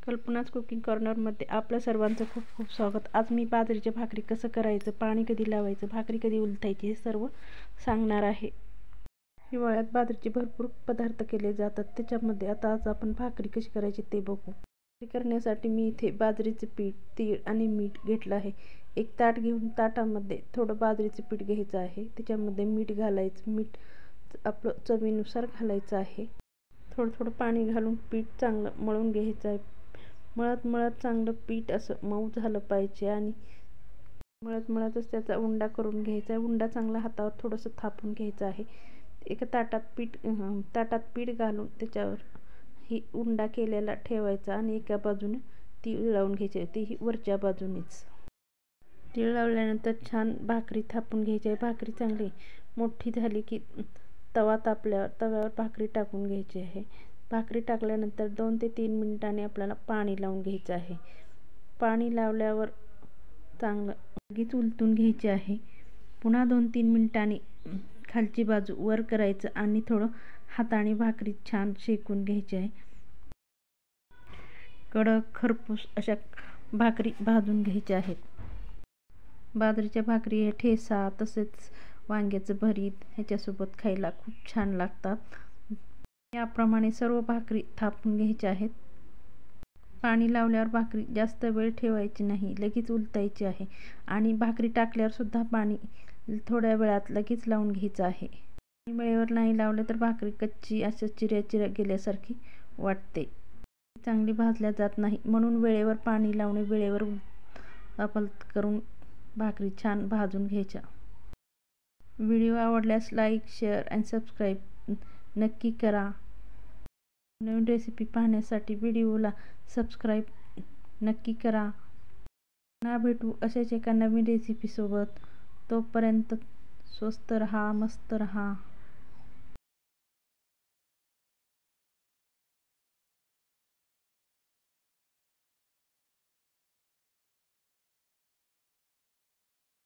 कल्पनाच कुकिंग कॉर्नरमध्ये आपल्या सर्वांचं खूप खूप स्वागत। आज मी बाजरीच्या भाकरी कसं करायचं, पाणी कधी लावायचं, भाकरी कधी उलटायची हे सर्व सांगणार आहे। हिवाळ्यात बाजरीचे भरपूर पदार्थ केले जातात, त्याच्यामध्ये आता आज आपण भाकरी कशी करायची ते बघू। भाकरी करण्यासाठी मी इथे बाजरीचे पीठ, तीळ आणि मीठ घेतलं आहे। एक ताट घेऊन ताटामध्ये थोडं बाजरीचे पीठ घ्यायचं आहे, त्याच्यामध्ये मीठ घालायचं, मीठ आपलं चवीनुसार घालायचं आहे। थोडं थोडं पाणी घालून पीठ चांगलं मळून घ्यायचं आहे। मळत मळत चांगलं पीठ असं मऊ झालं पाहिजे आणि मळत मळतच त्याचा उंडा करून घ्यायचा आहे। उंडा चांगला हातावर थोडंसं थापून घ्यायचं आहे। एका ताटात पीठ घालून त्याच्यावर ही उंडा केलेला ठेवायचा आणि एका बाजूने तीळ लावून घ्यायचे, तेही वरच्या बाजूनेच। तीळ लावल्यानंतर छान भाकरी थापून घ्यायची आहे। भाकरी चांगली मोठी झाली की तवा तापल्यावर तव्यावर भाकरी टाकून घ्यायची आहे। भाकरी टाकल्यानंतर 2 ते 3 मिनिटांनी आपल्याला पाणी लावून घ्यायचं आहे। पाणी लावल्यावर चांगलं लगेच उलटून घ्यायचे आहे। पुन्हा 2-3 मिनिटांनी खालची बाजू वर करायचं आणि थोडं हाताने भाकरी छान शेकून घ्यायची आहे। कडक खरपूस अशा भाकरी भाजून घ्यायच्या आहेत। बाजरीच्या भाकरी हे ठेचा तसेच वांग्याचं भरीत ह्याच्यासोबत खायला खूप छान लागतात। याप्रमाणे सर्व भाकरी थापून घ्यायच्या आहेत। पाणी लावल्यावर भाकरी जास्त वेळ ठेवायची नाही, लगेच उलटायची आहे आणि भाकरी टाकल्यावर सुद्धा पाणी थोड्या वेळात लगेच लावून घ्यायचं आहे। वेळेवर नाही लावलं तर भाकरी कच्ची असं चिऱ्या गेल्यासारखी वाटते, चांगली भाजल्या जात नाही। म्हणून वेळेवर पाणी लावणे, वेळेवर उलट करून भाकरी छान भाजून घ्यायच्या। व्हिडिओ आवडल्यास लाईक, शेअर आणि सबस्क्राईब नक्की करा। नवीन रेसिपी पाहण्यासाठी व्हिडिओला सबस्क्राईब नक्की करा। पुन्हा भेटू अशाच एका नवीन रेसिपीसोबत। तोपर्यंत स्वस्त रहा, मस्त रहा।